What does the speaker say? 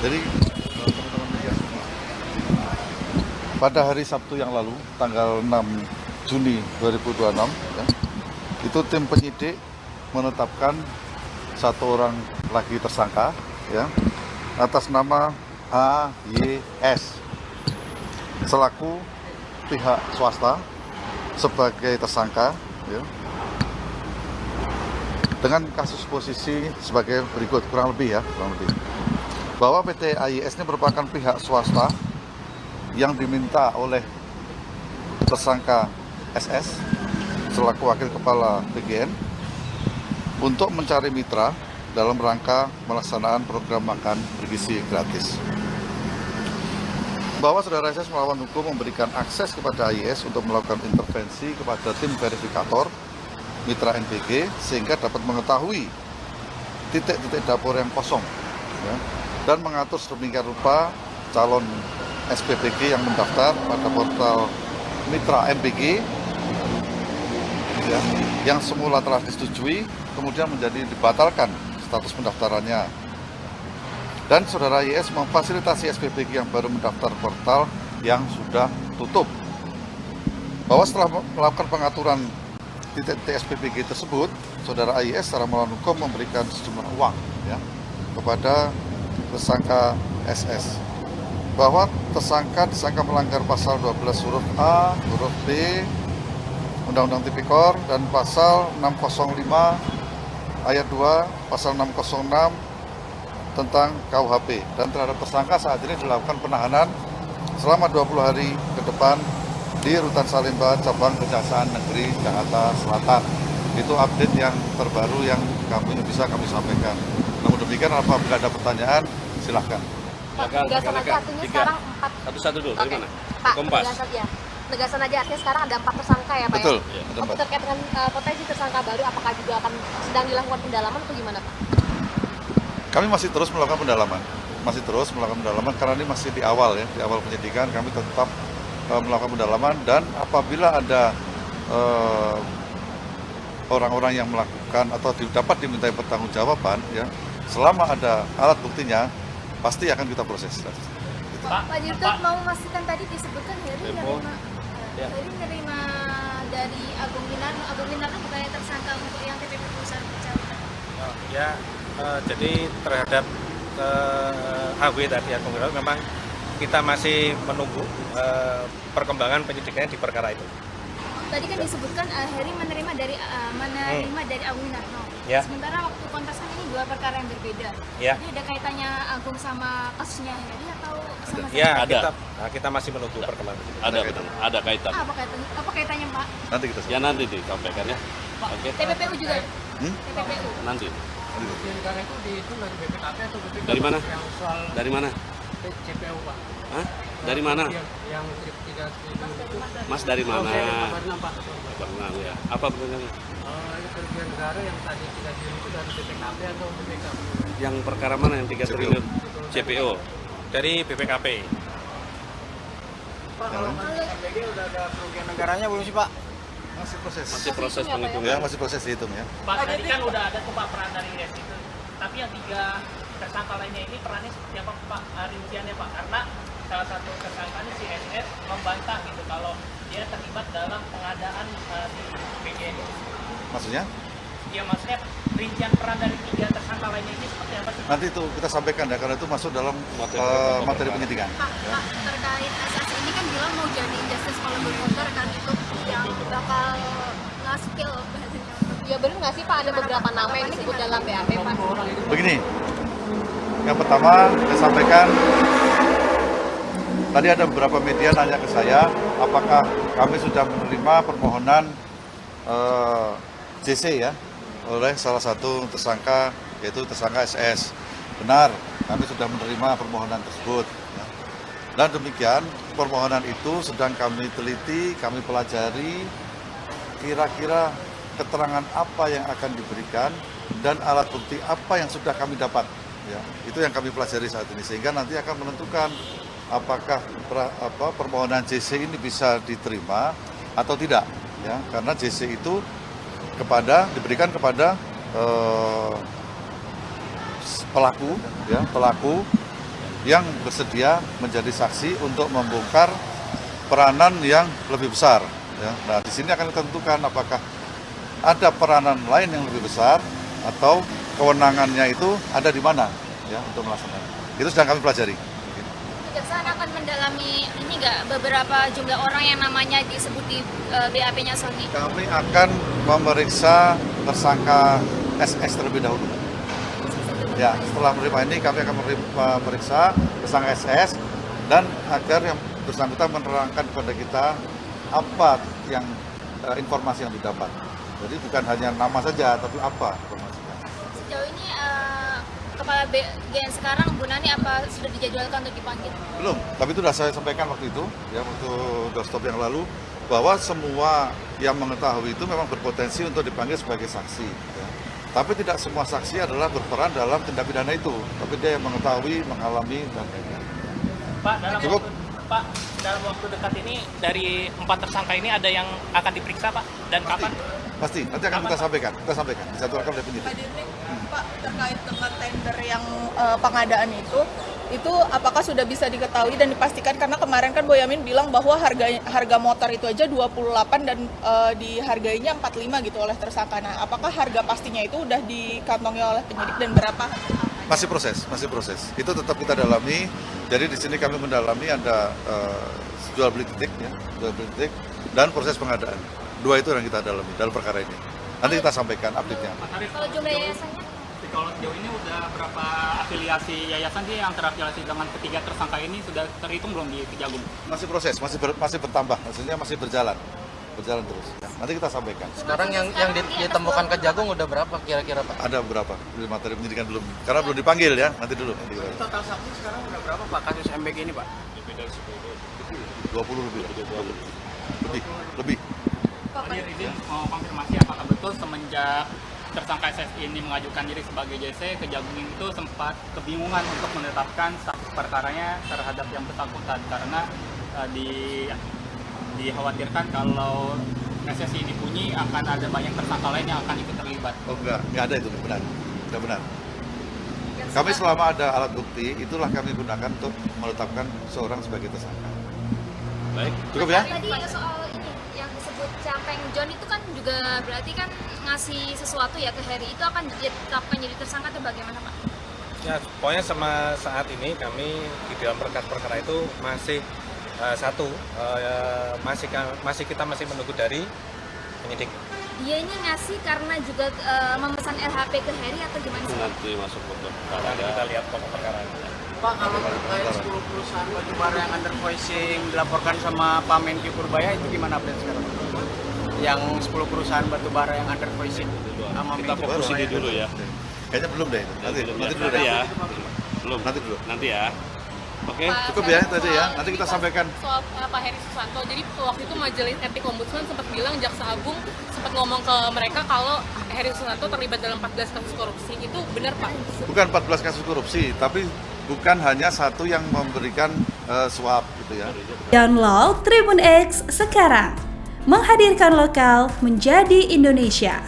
Jadi teman-teman media semua, pada hari Sabtu yang lalu, tanggal 6 Juni 2026, ya, itu tim penyidik menetapkan satu orang lagi tersangka, ya, atas nama HYS selaku pihak swasta sebagai tersangka, ya, dengan kasus posisi sebagai berikut, kurang lebih, bahwa PT AYS ini merupakan pihak swasta yang diminta oleh tersangka SS selaku wakil kepala PGN untuk mencari mitra dalam rangka melaksanaan program makan bergizi gratis. Bahwa saudara SS melawan hukum memberikan akses kepada AYS untuk melakukan intervensi kepada tim verifikator mitra NPG sehingga dapat mengetahui titik-titik dapur yang kosong, ya, dan mengatur sedemikian rupa calon SPPG yang mendaftar pada portal mitra NPG, ya, yang semula telah disetujui kemudian menjadi dibatalkan status pendaftarannya. Dan saudara YS memfasilitasi SPPG yang baru mendaftar portal yang sudah tutup. Bahwa setelah melakukan pengaturan titik-titik SPPG tersebut, saudara AYS secara melawan hukum memberikan sejumlah uang, ya, kepada tersangka SS. Bahwa tersangka disangka melanggar pasal 12 huruf A, huruf B, Undang-Undang Tipikor, dan pasal 605 ayat 2, pasal 606 tentang KUHP. Dan terhadap tersangka saat ini dilakukan penahanan selama 20 hari ke depan di Rutan Salemba, Cabang Kejaksaan Negeri Jakarta Selatan. Itu update yang terbaru yang bisa kami sampaikan. Namun demikian, apabila ada pertanyaan, silahkan. Pak, penegasan aja artinya sekarang 4. Satu-satu dulu, dari mana? Pak, Kompas. penegasan aja artinya sekarang ada 4 tersangka ya Pak? Betul. Ya? Ada 4. Terkait dengan potensi tersangka baru, apakah juga akan sedang dilakukan pendalaman atau gimana Pak? Kami masih terus melakukan pendalaman. Karena ini masih di awal, ya, di awal penyidikan. Kami tetap melakukan pendalaman, dan apabila ada orang-orang yang melakukan atau dapat dimintai pertanggungjawaban, ya, selama ada alat buktinya, pasti akan kita proses. Pak Dirut mau memastikan tadi disebutkan Heri nerima dari Agung Winarno bukannya tersangka untuk yang TPP perusahaan pencarian. Ya, jadi terhadap AW tadi Agung Winarno memang kita masih menunggu perkembangan penyidikannya di perkara itu. Tadi kan disebutkan Heri menerima dari Agung Winarno. Ya. Sementara waktu kontestan ini 2 perkara yang berbeda. Ya. Jadi ada kaitannya Agung sama kasusnya Heri atau sama? Ya, Ada. kita masih menunggu perkembangan. Ada kaitan. Apa kaitannya Pak? Nanti kita Ya nanti disampaikan ya. Oke. TPPU juga. TPPU. Nanti. Karena itu dari BPKP atau BPK? Dari mana? Yang soal Dari mana? CPU Pak. Hah? Dari mana? Yang 3 itu. Mas dari mana? Pak. Bernang ya. Apa pertanyaannya? Kerugian negara yang tadi 3 triliun itu dari BPKP atau BPK? Yang perkara mana yang 3 triliun? CPO. Dari BPKP. Pak, kalau MPG udah ada kerugian negaranya belum sih Pak? Masih proses. Masih proses Ya, penghitungan. masih proses dihitung, ya. Pak, tadi kan udah ada tuh Pak peran dari YS itu. Tapi yang 3 tersangka lainnya ini perannya seperti apa Pak? Rinciannya Pak? Karena salah satu tersangkanya si SS membantah gitu kalau dia terlibat dalam pengadaan di PGN. Maksudnya? Ya maksudnya rincian peran dari 3 tersangka lainnya ini seperti apa sih? Nanti itu kita sampaikan, ya, karena itu masuk dalam materi penyidikan. Pak, terkait asas ini kan bilang mau jadi justice collaborator kan itu yang bakal nge-spill bahasanya. Ya benar nggak sih Pak ada beberapa nama yang disebut dalam BAP Pak? Begini, yang pertama saya sampaikan, tadi ada beberapa media nanya ke saya, apakah kami sudah menerima permohonan JC, ya, oleh salah satu tersangka, yaitu tersangka SS. Benar, kami sudah menerima permohonan tersebut, ya. Dan demikian, permohonan itu sedang kami teliti, kami pelajari, kira-kira keterangan apa yang akan diberikan dan alat bukti apa yang sudah kami dapat, ya. Itu yang kami pelajari saat ini, sehingga nanti akan menentukan apakah permohonan JC ini bisa diterima atau tidak, ya, karena JC itu diberikan kepada pelaku, ya, pelaku yang bersedia menjadi saksi untuk membongkar peranan yang lebih besar. Ya. Nah, di sini akan ditentukan apakah ada peranan lain yang lebih besar atau kewenangannya itu ada di mana ya untuk melaksanakan. Itu sedang kami pelajari. Kejaksaan akan mendalami ini nggak beberapa jumlah orang yang namanya disebut di BAP-nya Sony? Kami akan memeriksa tersangka SS terlebih dahulu. Ya, setelah menerima ini kami akan memeriksa tersangka SS dan agar yang bersangkutan menerangkan kepada kita apa yang informasi yang didapat. Jadi bukan hanya nama saja, tapi apa informasinya. Sejauh ini Kepala BGN sekarang, Bu Nani, apa sudah dijadwalkan untuk dipanggil? Belum, tapi itu sudah saya sampaikan waktu itu, ya waktu doorstop yang lalu, bahwa semua yang mengetahui itu memang berpotensi untuk dipanggil sebagai saksi. Ya. Tapi tidak semua saksi adalah berperan dalam tindak pidana itu, tapi dia yang mengetahui, mengalami, dan lain-lain. Pak, Cukup. dalam waktu dekat ini dari 4 tersangka ini ada yang akan diperiksa, Pak? Dan kapan? Pasti, nanti akan kita sampaikan, dijadwalkan oleh penyidik. Pak Dirnik, Pak, terkait dengan tender yang pengadaan itu apakah sudah bisa diketahui dan dipastikan, karena kemarin kan Boyamin bilang bahwa harga motor itu aja 28 dan dihargainya 45 gitu oleh tersangka. Nah, apakah harga pastinya itu udah dikantongi oleh penyidik dan berapa? Masih proses. Itu tetap kita dalami. Jadi di sini kami mendalami ada jual beli titik, ya, dan proses pengadaan. Dua itu yang kita dalami dalam perkara ini. Nanti kita sampaikan update-nya. Kalau jumlah yayasannya? Kalau sejauh ini udah berapa afiliasi yayasan sih yang terafiliasi dengan ketiga tersangka ini sudah terhitung belum di Kejagung? Masih proses, masih bertambah, maksudnya masih berjalan terus. Ya. Nanti kita sampaikan. Sekarang yang ditemukan Kejagung udah berapa kira-kira Pak? Ada beberapa di materi penyidikan belum, karena belum dipanggil ya. Nanti dulu. Total saksi sekarang udah berapa Pak kasus MBG ini Pak? 20 lebih. Pak izin mau konfirmasi apakah betul semenjak tersangka SS ini mengajukan diri sebagai JC, Kejagung itu sempat kebingungan untuk menetapkan status perkaranya terhadap yang bersangkutan karena dikhawatirkan kalau SS ini bunyi akan ada banyak tersangka lain yang akan ikut terlibat. Oh enggak ada itu, enggak benar. Kami selama ada alat bukti, itulah kami gunakan untuk menetapkan seorang sebagai tersangka. Baik, cukup ya? Tadi soal ini yang disebut Capeng John itu kan juga berarti kan ngasih sesuatu ya ke Heri, itu akan ditetapkan jadi tersangka atau bagaimana Pak? Ya, pokoknya sama saat ini kami di dalam perkara itu masih kita masih menunggu dari penyidik. Dia ini ngasih karena juga memesan LHP ke Heri atau gimana sih? Nanti masuk foto. Nanti kita lihat pokok perkara. Pak, kalau terkait 10 perusahaan batubara yang under voicing dilaporkan sama Pak Menkyu Purbaya itu gimana update sekarang? Yang 10 perusahaan batubara yang under voicing sama Kita Menkyu fokus ini Purbaya. dulu ya. Kayaknya belum deh. Nanti dulu deh. Ya. Belum. Nanti dulu. Nanti ya. Oke. Cukup ya tadi ya. Nanti kita sampaikan. Soal Pak Heri Susanto, jadi waktu itu Majelis Etik Ombudsman sempat bilang Jaksa Agung sempat ngomong ke mereka kalau Heri Susanto terlibat dalam 14 kasus korupsi. Itu benar Pak? Bukan 14 kasus korupsi, tapi bukan hanya satu yang memberikan suap gitu ya. Download Tribun X sekarang, menghadirkan lokal menjadi Indonesia.